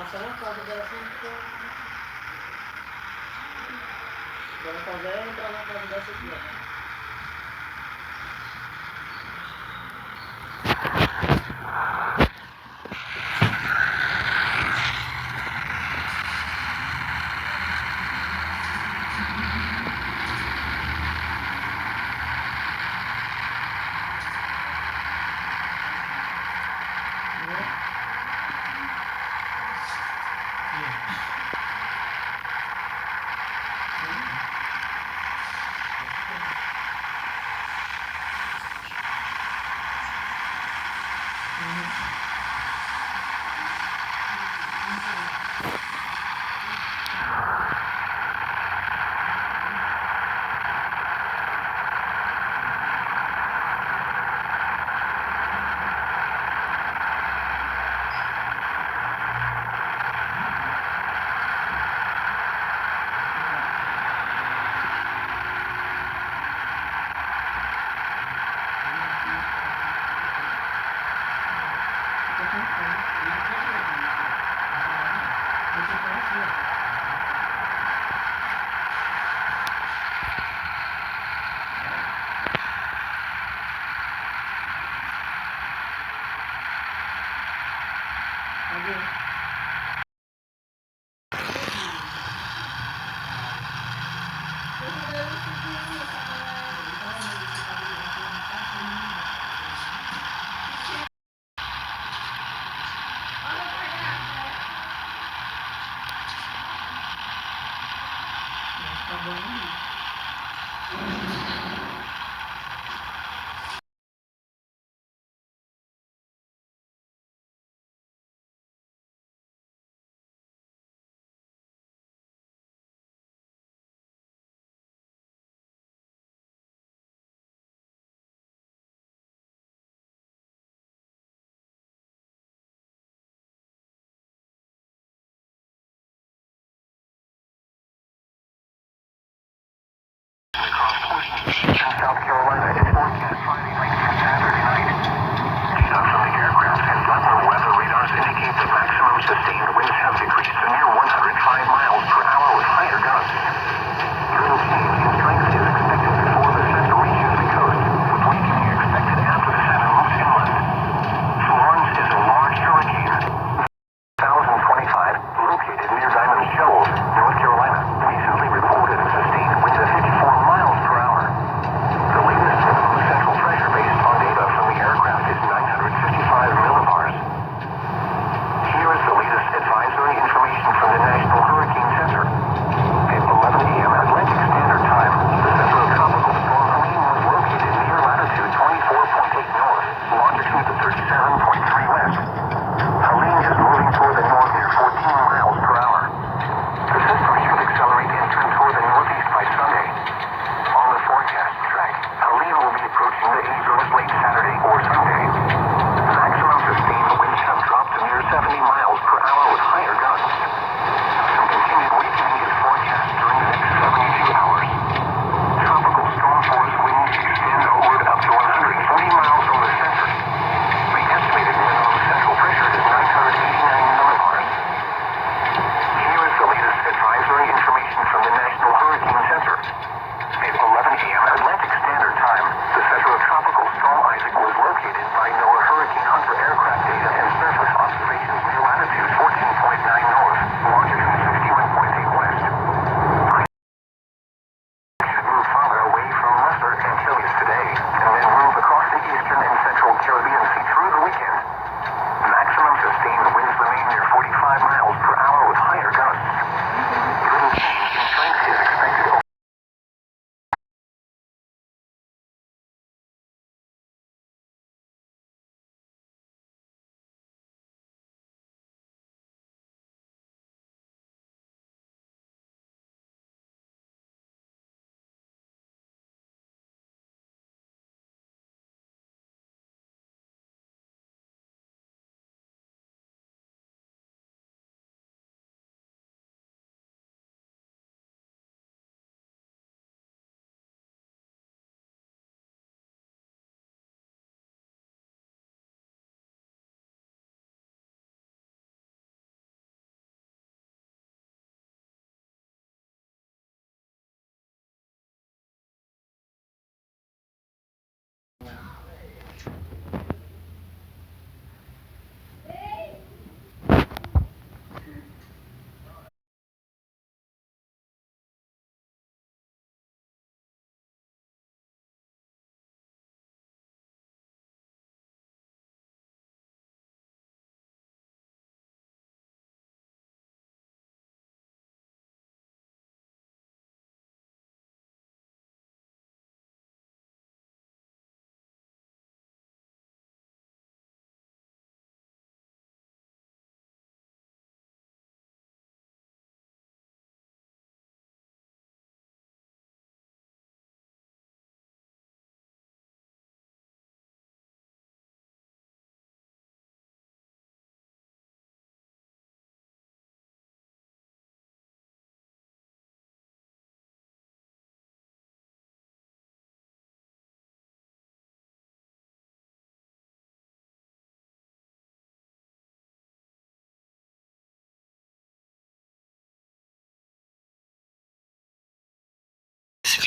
passar na casa dessa, então. Vamos fazer é entrar na casa dessa aqui, ó.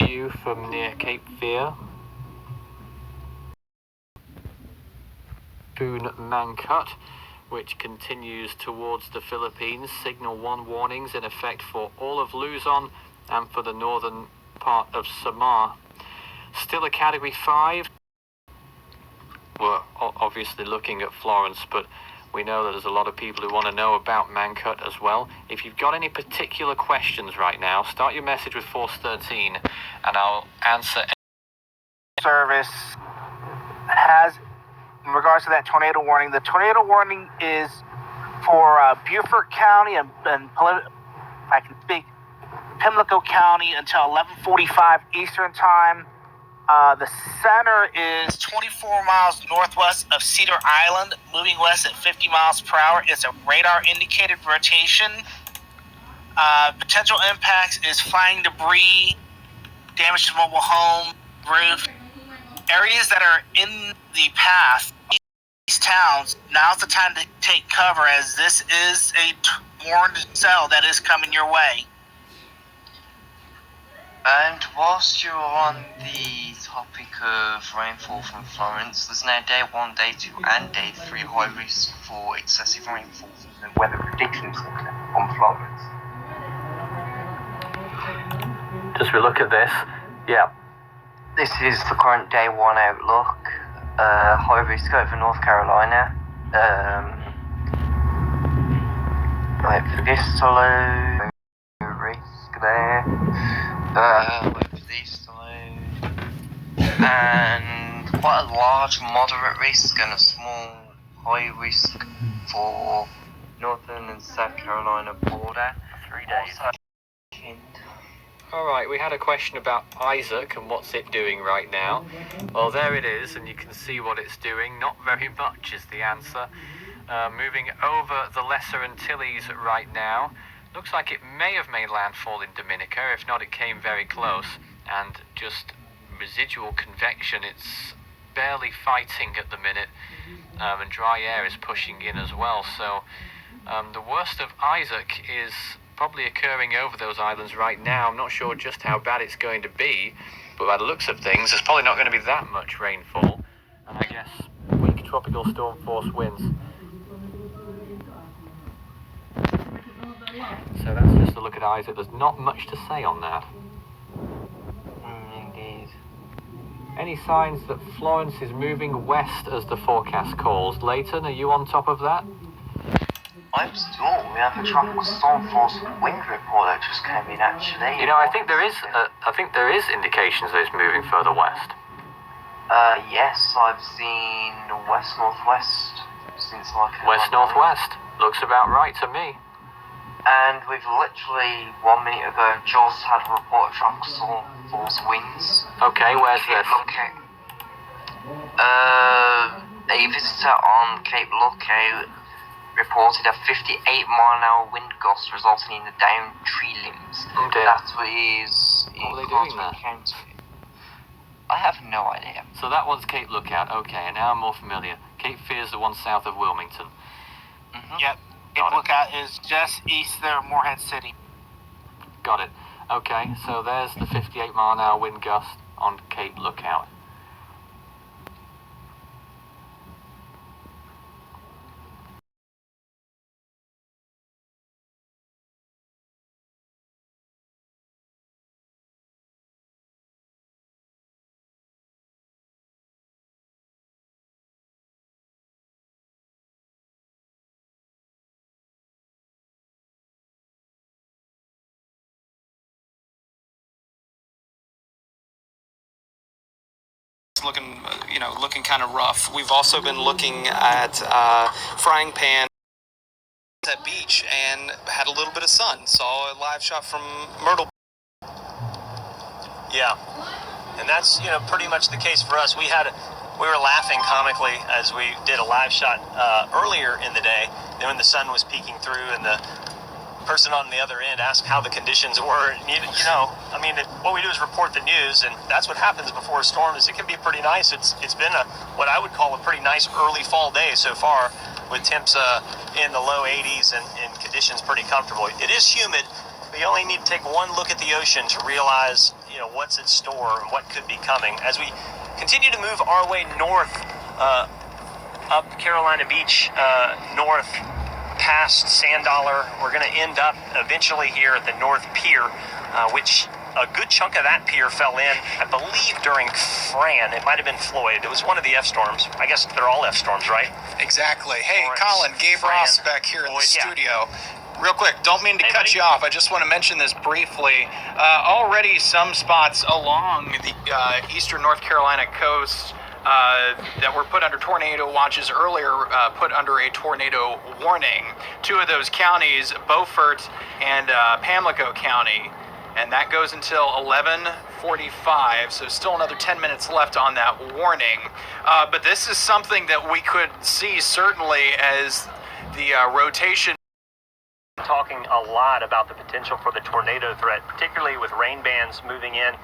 view from near Cape Fear. Mangkhut, which continues towards the Philippines. Signal 1 warnings in effect for all of Luzon and for the northern part of Samar. Still a Category 5. We're obviously looking at Florence, but we know that there's a lot of people who want to know about Mangkhut as well. If you've got any particular questions right now, start your message with Force 13 and I'll answer. Service has, in regards to that tornado warning, the tornado warning is for Beaufort County and if I can speak, Pimlico County until 11:45 Eastern Time. The center is 24 miles northwest of Cedar Island, moving west at 50 miles per hour. It's a radar-indicated rotation. Potential impacts is flying debris, damage to mobile home, roof. Areas that are in the path, these towns, now's the time to take cover, as this is a warned cell that is coming your way. And whilst you're on the topic of rainfall from Florence, there's now Day 1, Day 2 and Day 3 high risk for excessive rainfall from the Weather Prediction Centre on Florence. Just we look at this, yeah. This is the current Day 1 outlook. High risk over North Carolina. Wait for this to load. Risk there. Wait for this to load. And quite a large moderate risk and a small high risk for Northern and South Carolina border. 3 days. Alright, we had a question about Isaac and what's it doing right now. Well, there it is, and you can see what it's doing. Not very much is the answer. Moving over the Lesser Antilles right now. Looks like it may have made landfall in Dominica. If not, it came very close. And just residual convection. It's barely fighting at the minute. And dry air is pushing in as well. So the worst of Isaac is probably occurring over those islands right now. I'm not sure just how bad it's going to be, but by the looks of things, there's probably not going to be that much rainfall. And I guess weak tropical storm force winds. So that's just a look at Isaac. There's not much to say on that. Indeed. Any signs that Florence is moving west as the forecast calls? Leighton, are you on top of that? I'm still. We have a tropical storm force wind report that just came in actually. You know, I think there is indications that it's moving further west. Yes, I've seen west-northwest since like... West-northwest. Looks about right to me. And we've literally 1 minute ago just had a report of tropical storm force winds. Okay, where's this? A visitor on Cape Lookout reported a 58-mile-an-hour wind gust resulting in the downed tree limbs. Oh dear. That is in What are they doing there? County. I have no idea. So that one's Cape Lookout. Okay, and now I'm more familiar. Cape Fear is the one south of Wilmington. Mm-hmm. Yep. Cape Lookout is just east there of Morehead City. Got it. Okay, so there's the 58-mile-an-hour wind gust on Cape Lookout. Looking kind of rough. We've also been looking at Frying Pan at beach and had a little bit of sun. Saw a live shot from Myrtle. Yeah, and that's pretty much the case for us. We were laughing comically as we did a live shot earlier in the day. Then when the sun was peeking through and the person on the other end asked how the conditions were. What we do is report the news, and that's what happens before a storm. Is it can be pretty nice. It's been what I would call a pretty nice early fall day so far, with temps in the low 80s and conditions pretty comfortable. It is humid, but You only need to take one look at the ocean to realize, what's in store and what could be coming. As we continue to move our way north, up Carolina Beach, north past Sand Dollar, we're going to end up eventually here at the North Pier, which a good chunk of that pier fell in, I believe, during Fran. It might have been Floyd. It was one of the F storms. I guess they're all F storms, right? Exactly. Hey, Florence, Colin, Gabe Fran, Ross back here in the Floyd, studio. Real quick, don't mean to Hey, cut buddy. you off. I just want to mention this briefly. Already some spots along the eastern North Carolina coast that were put under tornado watches earlier put under a tornado warning. Two of those counties, Beaufort and Pamlico County, and that goes until 11:45, so still another 10 minutes left on that warning. But this is something that we could see certainly as the rotation. Talking a lot about the potential for the tornado threat, particularly with rain bands moving in.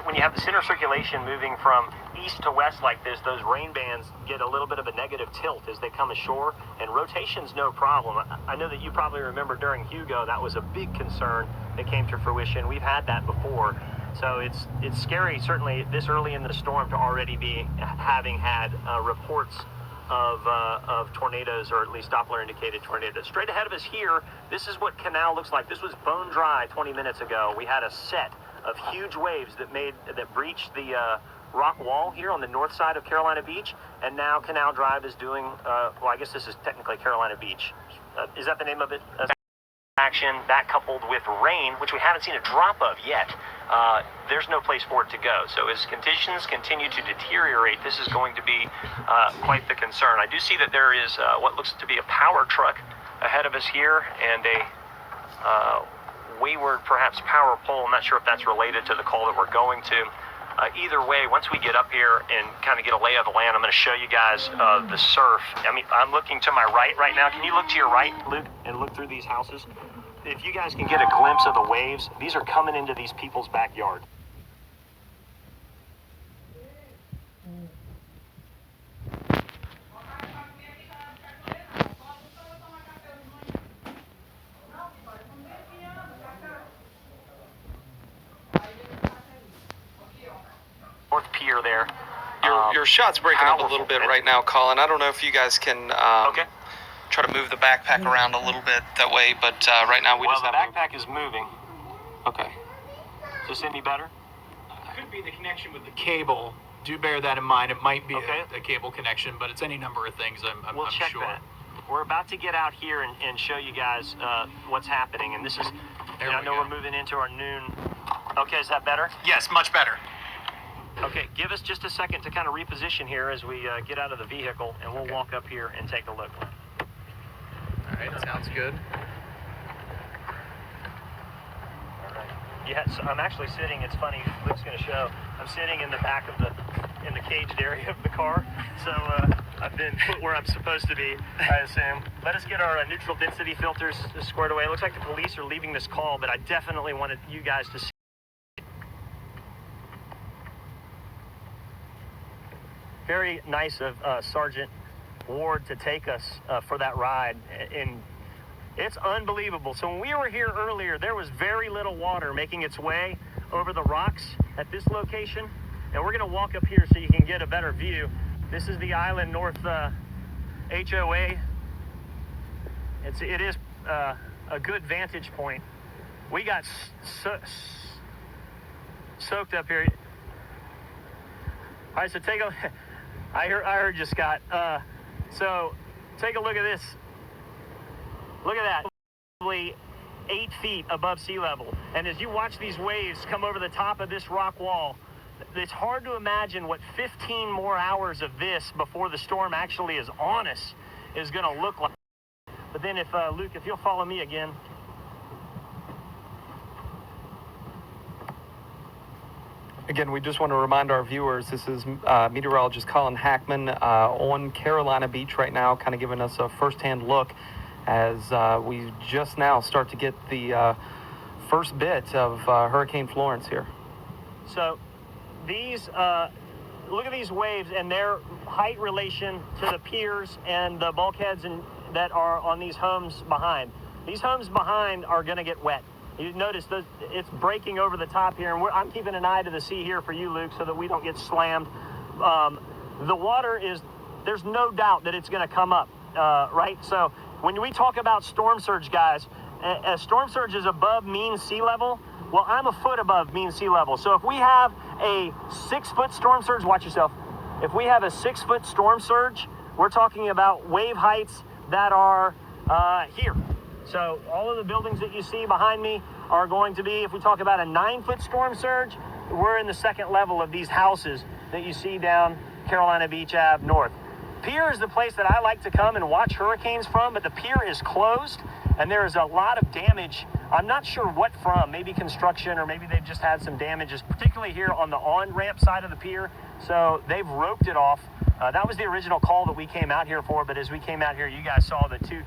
When you have the center circulation moving from east to west like this, those rain bands get a little bit of a negative tilt as they come ashore, and rotation's no problem. I know that you probably remember during Hugo, that was a big concern that came to fruition. We've had that before. So it's scary, certainly this early in the storm, to already be having had reports of tornadoes, or at least Doppler indicated tornadoes. Straight ahead of us here, this is what Canal looks like. This was bone dry 20 minutes ago. We had a set of huge waves that breached the rock wall here on the north side of Carolina Beach, and now Canal Drive is doing, well, I guess this is technically Carolina Beach. Is that the name of it? Action, that coupled with rain, which we haven't seen a drop of yet, there's no place for it to go. So as conditions continue to deteriorate, this is going to be quite the concern. I do see that there is what looks to be a power truck ahead of us here, and a wayward, perhaps, power pole. I'm not sure if that's related to the call that we're going to. Either way, once we get up here and kind of get a lay of the land, I'm going to show you guys the surf. I mean, I'm looking to my right now. Can you look to your right, Luke, and look through these houses? If you guys can get a glimpse of the waves, these are coming into these people's backyard. North Pier there. Your shot's breaking up a little bit right now, Colin. I don't know if you guys can Okay. try to move the backpack around a little bit that way, but right now we Well, just the have backpack is moving. Okay. Is this any better? Could be the connection with the cable. Do bear that in mind. It might be Okay. a cable connection, but it's any number of things, I'm We'll check sure. that. We're about to get out here and show you guys what's happening. And this is, There I we know go. we're moving into our noon. Okay, is that better? Yes, much better. Okay, give us just a second to kind of reposition here as we get out of the vehicle, and we'll walk up here and take a look. All right, sounds good. Yeah, so I'm actually sitting, it's funny, Luke's going to show, I'm sitting in the back of in the caged area of the car, so I've been put where I'm supposed to be, I assume. Let us get our neutral density filters squared away. It looks like the police are leaving this call, but I definitely wanted you guys to see. Very nice of Sergeant Ward to take us for that ride, and it's unbelievable. So when we were here earlier, there was very little water making its way over the rocks at this location, and we're going to walk up here so you can get a better view. This is the Island North HOA. It is a good vantage point. We got soaked up here. All right, so take a. I heard you, Scott. So take a look at this. Look at that. Probably 8 feet above sea level. And as you watch these waves come over the top of this rock wall, it's hard to imagine what 15 more hours of this before the storm actually is on us is going to look like. But then if, Luke, if you'll follow me again. Again, we just want to remind our viewers, this is meteorologist Colin Hackman on Carolina Beach right now, kind of giving us a first-hand look as we just now start to get the first bit of Hurricane Florence here. So these, look at these waves and their height relation to the piers and the bulkheads that are on these homes behind. These homes behind are going to get wet. You notice it's breaking over the top here, and I'm keeping an eye to the sea here for you, Luke, so that we don't get slammed. The water is, there's no doubt that it's going to come up, right? So when we talk about storm surge, guys, a storm surge is above mean sea level. Well, I'm a foot above mean sea level. So if we have a 6-foot storm surge, watch yourself. If we have a 6-foot storm surge, we're talking about wave heights that are here. So all of the buildings that you see behind me are going to be, if we talk about a 9-foot storm surge, we're in the second level of these houses that you see down Carolina Beach Ave North. Pier is the place that I like to come and watch hurricanes from, but the pier is closed and there is a lot of damage. I'm not sure what from, maybe construction, or maybe they've just had some damages, particularly here on the on-ramp side of the pier. So they've roped it off. That was the original call that we came out here for, but as we came out here, you guys saw the 2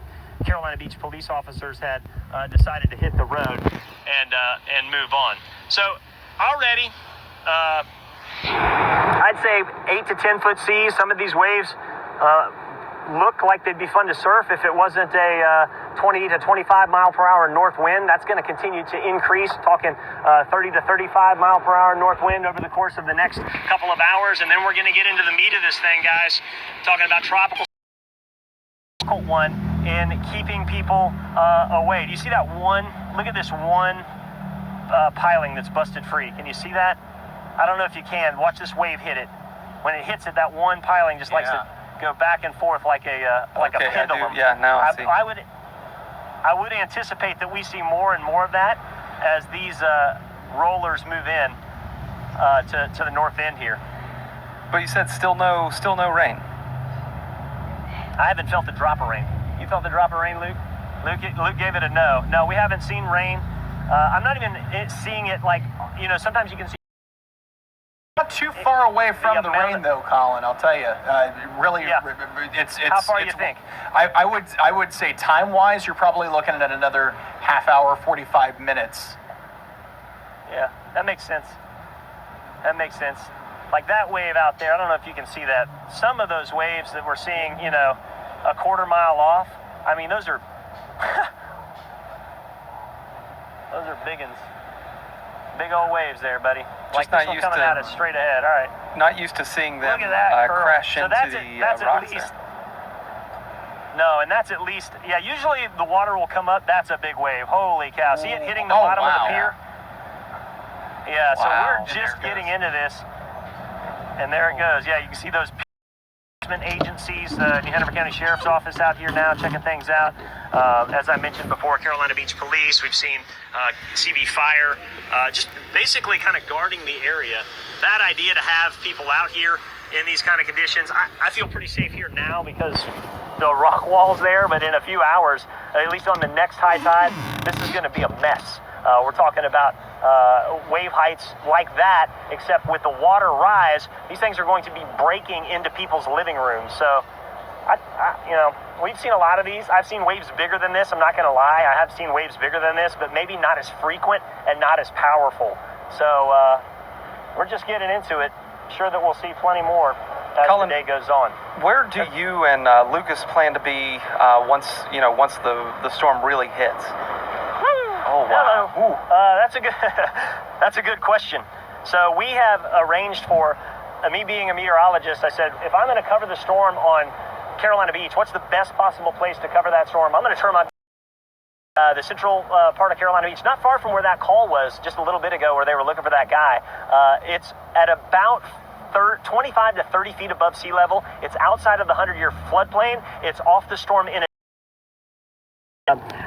Carolina Beach police officers had decided to hit the road and move on. So already, I'd say 8 to 10 foot seas. Some of these waves look like they'd be fun to surf if it wasn't a 20 to 25 mile per hour north wind. That's going to continue to increase, talking 30 to 35 mile per hour north wind over the course of the next couple of hours. And then we're going to get into the meat of this thing, guys, talking about tropical one in keeping people away. Do you see that one? Look at this one piling that's busted free. Can you see that? I don't know if you can. Watch this wave hit it. When it hits it, that one piling just likes to go back and forth like a pendulum. Now I see. I would anticipate that we see more and more of that as these rollers move in to the north end here. But you said still no rain. I haven't felt a drop of rain. You felt the drop of rain, Luke? Luke gave it a no. No, we haven't seen rain. I'm not even seeing it like, sometimes you can see. Not too far away from the rain, though, Colin. I'll tell you. Really, it's. How far do you think? I would say time-wise, you're probably looking at another half hour, 45 minutes. Yeah, that makes sense. Like that wave out there, I don't know if you can see that. Some of those waves that we're seeing, a quarter mile off, I mean, those are big uns. Big old waves there, buddy. Like this one coming at us straight ahead. All right. Not used to seeing them Look at that crash into that's the at rocks least, there. No, and that's at least, usually the water will come up. That's a big wave. Holy cow. See it hitting the bottom of the pier? Yeah, so we're just getting into this. And there it goes. Yeah, you can see those agencies, New Hanover County Sheriff's Office out here now checking things out. As I mentioned before, Carolina Beach Police, we've seen CV Fire, just basically kind of guarding the area. Bad idea to have people out here in these kind of conditions. I feel pretty safe here now because the rock wall's there, but in a few hours, at least on the next high tide, this is going to be a mess. We're talking about wave heights like that, except with the water rise, these things are going to be breaking into people's living rooms. So, we've seen a lot of these. I've seen waves bigger than this. I'm not going to lie. I have seen waves bigger than this, but maybe not as frequent and not as powerful. So, we're just getting into it. Sure that we'll see plenty more as Colin, the day goes on. Where do you and Lucas plan to be once the storm really hits? Oh, wow. Hello. That's a good question. So we have arranged for me being a meteorologist. I said, if I'm going to cover the storm on Carolina Beach, what's the best possible place to cover that storm? I'm going to turn my the central part of Carolina Beach, not far from where that call was just a little bit ago where they were looking for that guy. It's at about 25 to 30 feet above sea level. It's outside of the 100-year floodplain. It's off the storm in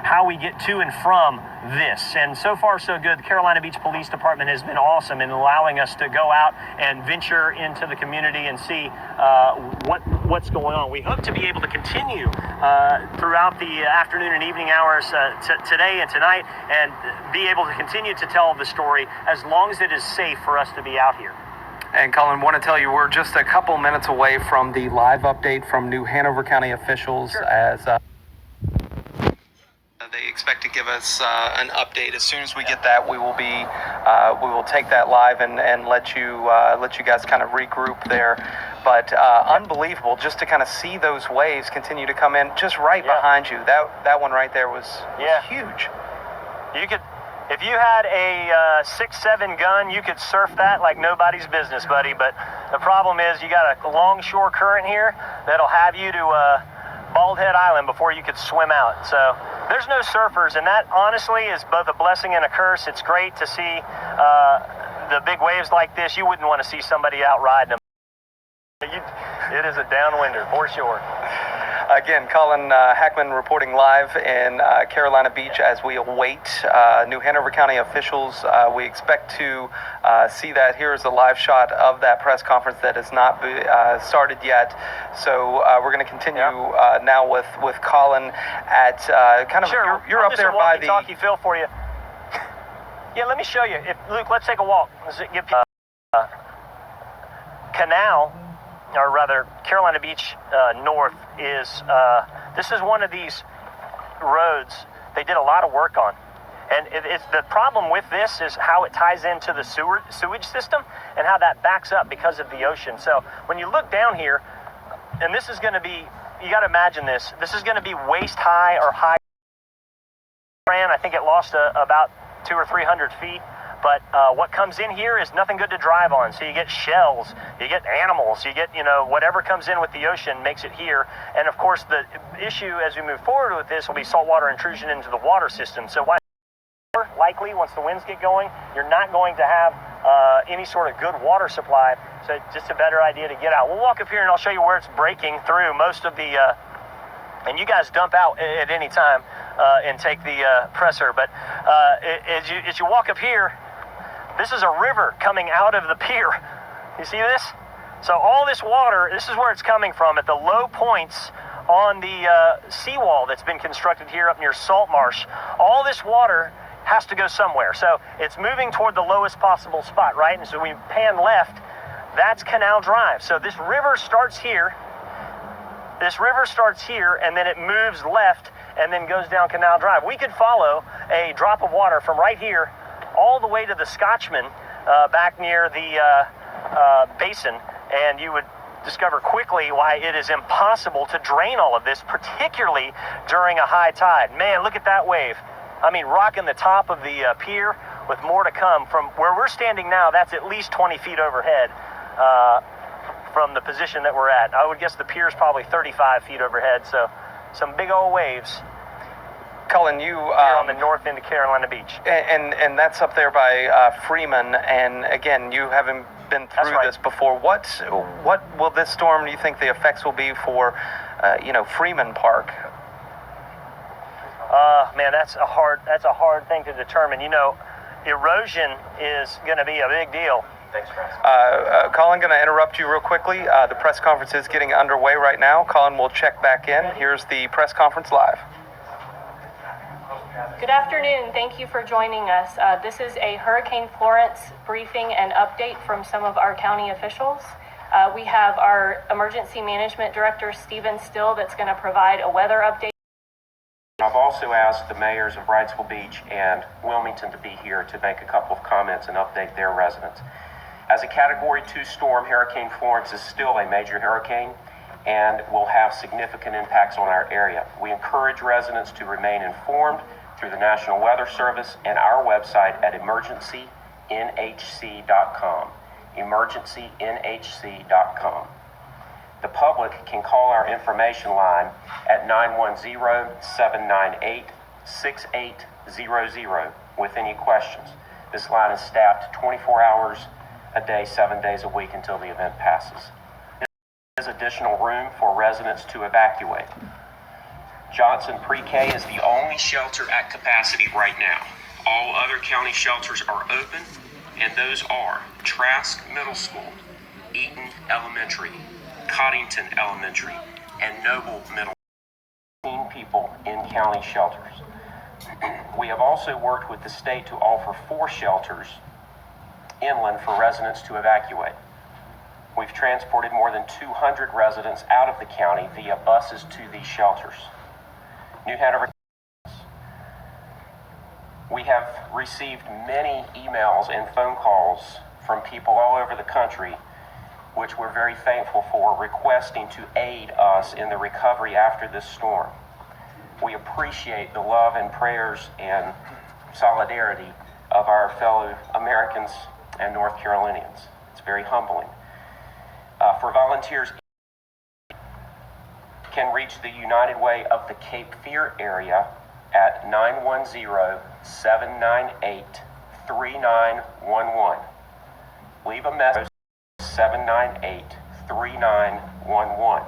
how we get to and from this. And so far, so good. The Carolina Beach Police Department has been awesome in allowing us to go out and venture into the community and see what's going on. We hope to be able to continue throughout the afternoon and evening hours today and tonight, and be able to continue to tell the story as long as it is safe for us to be out here. And Colin, want to tell you we're just a couple minutes away from the live update from New Hanover County officials. Sure. As they expect to give us an update. As soon as we get that, we will take that live and let you guys kind of regroup there. But unbelievable just to kind of see those waves continue to come in just right behind you. That one right there was huge. If you had a 6-7 gun, you could surf that like nobody's business, buddy. But the problem is you got a longshore current here that'll have you to Bald Head Island before you could swim out. So there's no surfers, and that honestly is both a blessing and a curse. It's great to see the big waves like this. You wouldn't want to see somebody out riding them. It is a downwinder for sure. Again, Colin Hackman reporting live in Carolina Beach as we await New Hanover County officials. We expect to see that. Here is a live shot of that press conference that has not started yet. So we're going to continue now with Colin at kind of sure. you're up there by the walkie-talkie feel for you. Yeah, let me show you. Luke, let's take a walk. Let's get canal. Or rather, Carolina Beach North is, this is one of these roads they did a lot of work on. And it's the problem with this is how it ties into the sewage system and how that backs up because of the ocean. So when you look down here, and this is going to be, you got to imagine this is going to be waist high or high. I think it lost about 200 or 300 feet. But what comes in here is nothing good to drive on. So you get shells, you get animals, you get, whatever comes in with the ocean makes it here. And of course, the issue as we move forward with this will be saltwater intrusion into the water system. So likely, once the winds get going, you're not going to have any sort of good water supply. So just a better idea to get out. We'll walk up here and I'll show you where it's breaking through most of the, and you guys dump out at any time and take the presser. But as you walk up here, this is a river coming out of the pier. You see this? So all this water, this is where it's coming from at the low points on the seawall that's been constructed here up near Salt Marsh. All this water has to go somewhere. So it's moving toward the lowest possible spot, right? And so we pan left, that's Canal Drive. So this river starts here. This river starts here, and then it moves left and then goes down Canal Drive. We could follow a drop of water from right here all the way to the Scotchman back near the basin, and you would discover quickly why it is impossible to drain all of this, particularly during a high tide. Man, look at that wave. I mean, rocking the top of the pier with more to come. From where we're standing now, that's at least 20 feet overhead from the position that we're at. I would guess the pier is probably 35 feet overhead, so some big old waves. Colin, you here on the north end of Carolina Beach, and that's up there by Freeman. And again, you haven't been through this before. What will this storm? Do you think the effects will be for, Freeman Park? Man, that's a hard thing to determine. Erosion is going to be a big deal. Thanks, Chris. Colin, going to interrupt you real quickly. The press conference is getting underway right now. Colin will check back in. Here's the press conference live. Good afternoon. Thank you for joining us. This is a Hurricane Florence briefing and update from some of our county officials. We have our Emergency Management Director, Stephen Still, that's going to provide a weather update. I've also asked the mayors of Wrightsville Beach and Wilmington to be here to make a couple of comments and update their residents. As a Category 2 storm, Hurricane Florence is still a major hurricane and will have significant impacts on our area. We encourage residents to remain informed through the National Weather Service and our website at emergencynhc.com. emergencynhc.com. The public can call our information line at 910-798-6800 with any questions. This line is staffed 24 hours a day, 7 days a week until the event passes. There is additional room for residents to evacuate. Johnson Pre-K is the only shelter at capacity right now. All other county shelters are open, and those are Trask Middle School, Eaton Elementary, Coddington Elementary, and Noble Middle. 15 people in county shelters. We have also worked with the state to offer 4 shelters inland for residents to evacuate. We've transported more than 200 residents out of the county via buses to these shelters. New Hanover. We have received many emails and phone calls from people all over the country, which we're very thankful for, requesting to aid us in the recovery after this storm. We appreciate the love and prayers and solidarity of our fellow Americans and North Carolinians. It's very humbling. For volunteers, can reach the United Way of the Cape Fear area at 910-798-3911. Leave a message 798-3911.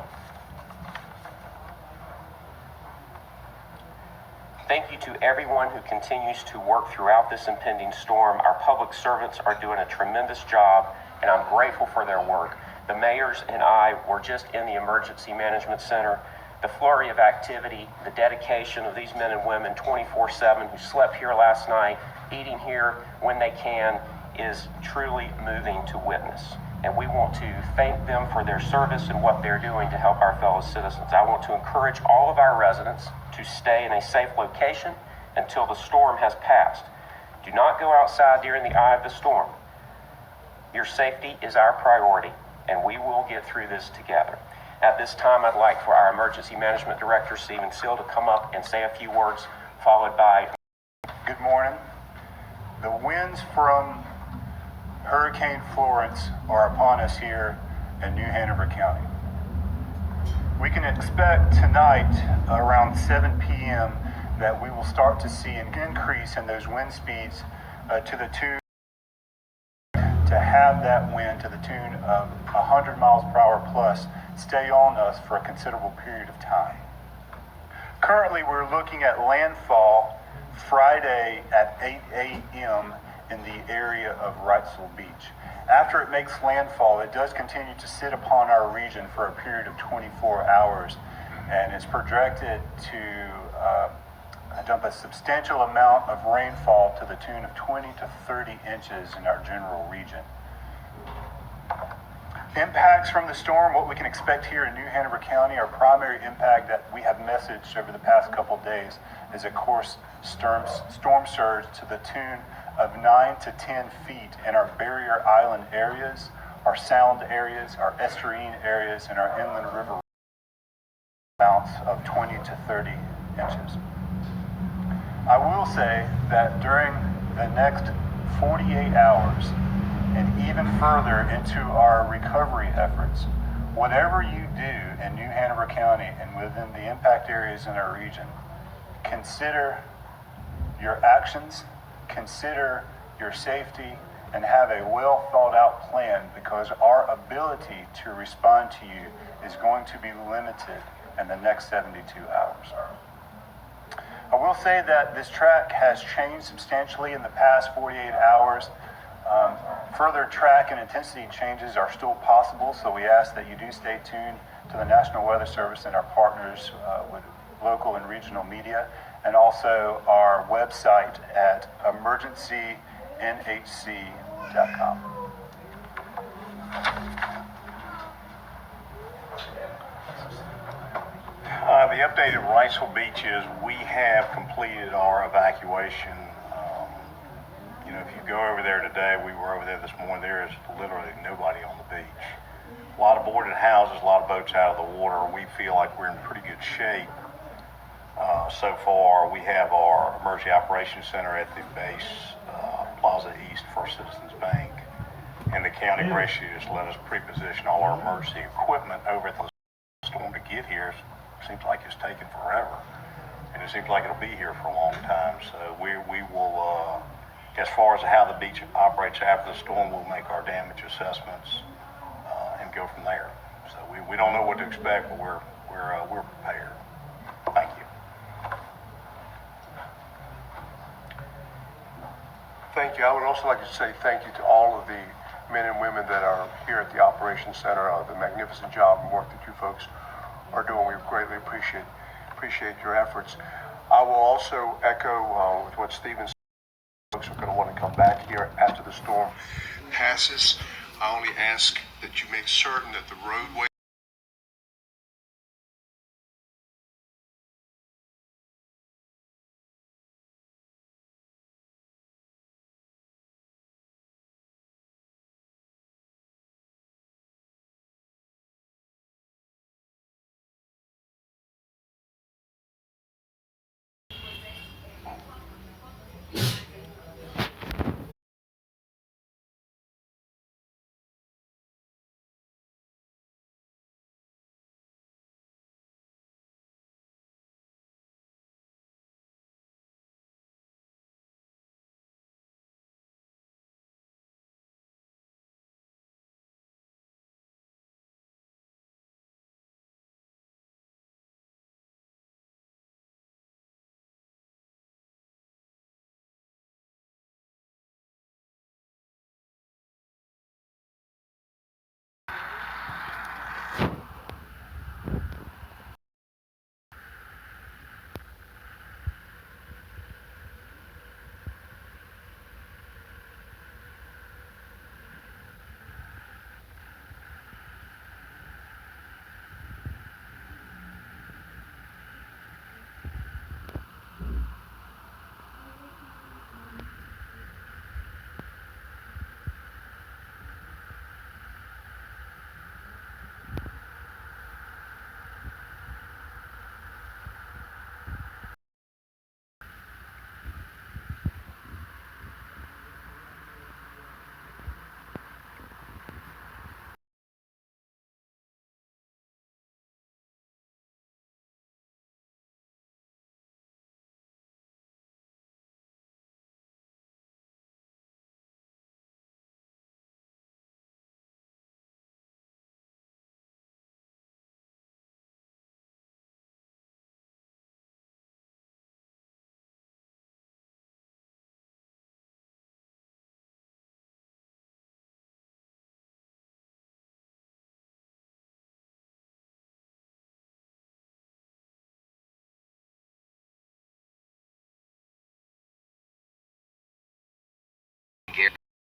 Thank you to everyone who continues to work throughout this impending storm. Our public servants are doing a tremendous job, and I'm grateful for their work. The mayors and I were just in the Emergency Management Center. The flurry of activity, the dedication of these men and women 24/7 who slept here last night, eating here when they can, is truly moving to witness. And we want to thank them for their service and what they're doing to help our fellow citizens. I want to encourage all of our residents to stay in a safe location until the storm has passed. Do not go outside during the eye of the storm. Your safety is our priority, and we will get through this together. At this time, I'd like for our Emergency Management Director, Stephen Still, to come up and say a few words, followed by... Good morning. The winds from Hurricane Florence are upon us here in New Hanover County. We can expect tonight around 7 p.m. that we will start to see an increase in those wind speeds to the tune to have that wind to the tune of 100 miles per hour plus stay on us for a considerable period of time. Currently, we're looking at landfall Friday at 8 a.m. in the area of Wrightsville Beach. After it makes landfall, it does continue to sit upon our region for a period of 24 hours, and it's projected to dump a substantial amount of rainfall to the tune of 20 to 30 inches in our general region. Impacts from the storm, what we can expect here in New Hanover County, our primary impact that we have messaged over the past couple days is, of course, storm surge to the tune of 9 to 10 feet in our barrier island areas, our sound areas, our estuarine areas, and our inland river amounts of 20 to 30 inches. I will say that during the next 48 hours and even further into our recovery efforts, whatever you do in New Hanover County and within the impact areas in our region, consider your actions, consider your safety, and have a well thought out plan, because our ability to respond to you is going to be limited in the next 72 hours. I will say that this track has changed substantially in the past 48 hours. Further track and intensity changes are still possible, so we ask that you do stay tuned to the National Weather Service and our partners with local and regional media, and also our website at emergencynhc.com. The update at Wrightsville Beach is we have completed our evacuation. If you go over there today, we were over there this morning, there is literally nobody on the beach. A lot of boarded houses, a lot of boats out of the water. We feel like we're in pretty good shape. So far, we have our Emergency Operations Center at the base, Plaza East First Citizens Bank. And the county graciously just let us pre-position all our emergency equipment over at the storm to get here. Seems like it's taken forever, and it seems like it'll be here for a long time. So we will, as far as how the beach operates after the storm, we'll make our damage assessments and go from there. So we don't know what to expect, but we're prepared. Thank you. Thank you. I would also like to say thank you to all of the men and women that are here at the Operations Center. The magnificent job and work that you folks are doing. We greatly appreciate your efforts. I will also echo with what Stephen said. Folks are going to want to come back here after the storm passes. I only ask that you make certain that the roadway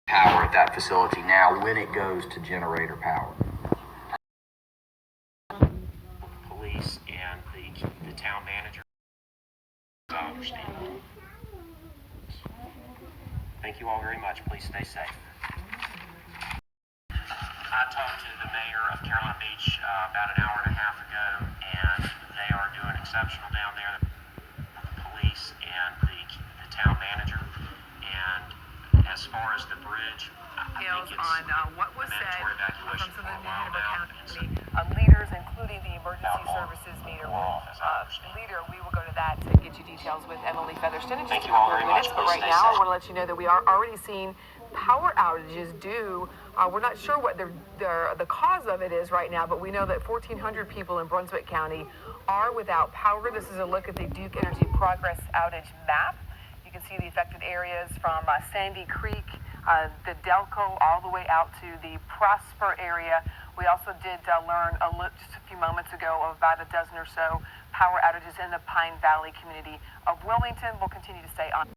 power at that facility now when it goes to generator power. Police and the town manager. I understand. Thank you all very much. Please stay safe. I talked to the mayor of Carolina Beach about an hour and a half ago, and they are doing exceptional down there. The police and the town manager. And as far as the bridge, I think it's on what was said mandatory from evacuation some for of a the while New now. County leaders, including the emergency services leader. Leader, we will go to that to get you details with Emily Featherston in just a couple of minutes. But right now, I want to let you know that we are already seeing power outages due. We're not sure what the cause of it is right now, but we know that 1,400 people in Brunswick County are without power. This is a look at the Duke Energy Progress outage map. You can see the affected areas from Sandy Creek, the Delco, all the way out to the Prosper area. We also did learn just a few moments ago of about a dozen or so power outages in the Pine Valley community of Wilmington. We'll continue to stay on.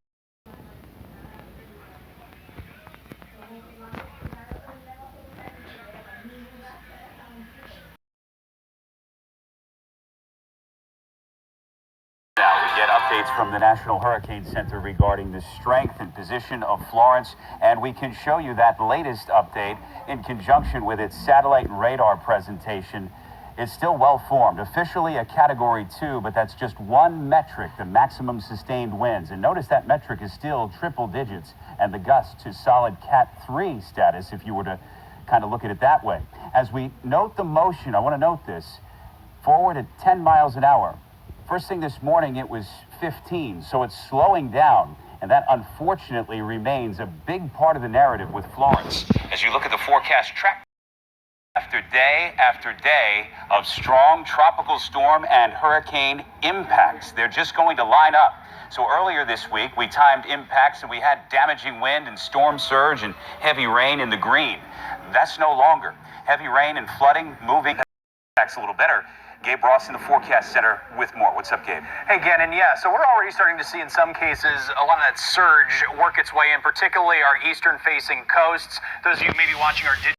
Now we get updates from the National Hurricane Center regarding the strength and position of Florence, and we can show you that latest update in conjunction with its satellite and radar presentation. It's still well formed, officially a Category 2, but that's just one metric, the maximum sustained winds. And notice that metric is still triple digits, and the gusts to solid Cat 3 status, if you were to kind of look at it that way. As we note the motion, I want to note this, forward at 10 miles an hour. First thing this morning, it was 15, so it's slowing down, and that unfortunately remains a big part of the narrative with Florence. As you look at the forecast track, after day of strong tropical storm and hurricane impacts, they're just going to line up. So earlier this week, we timed impacts and we had damaging wind and storm surge and heavy rain in the green. That's no longer. Heavy rain and flooding moving impacts a little better. Gabe Ross in the Forecast Center with more. What's up, Gabe? Hey, Gannon, yeah, so we're already starting to see in some cases a lot of that surge work its way in, particularly our eastern-facing coasts. Those of you maybe watching our digital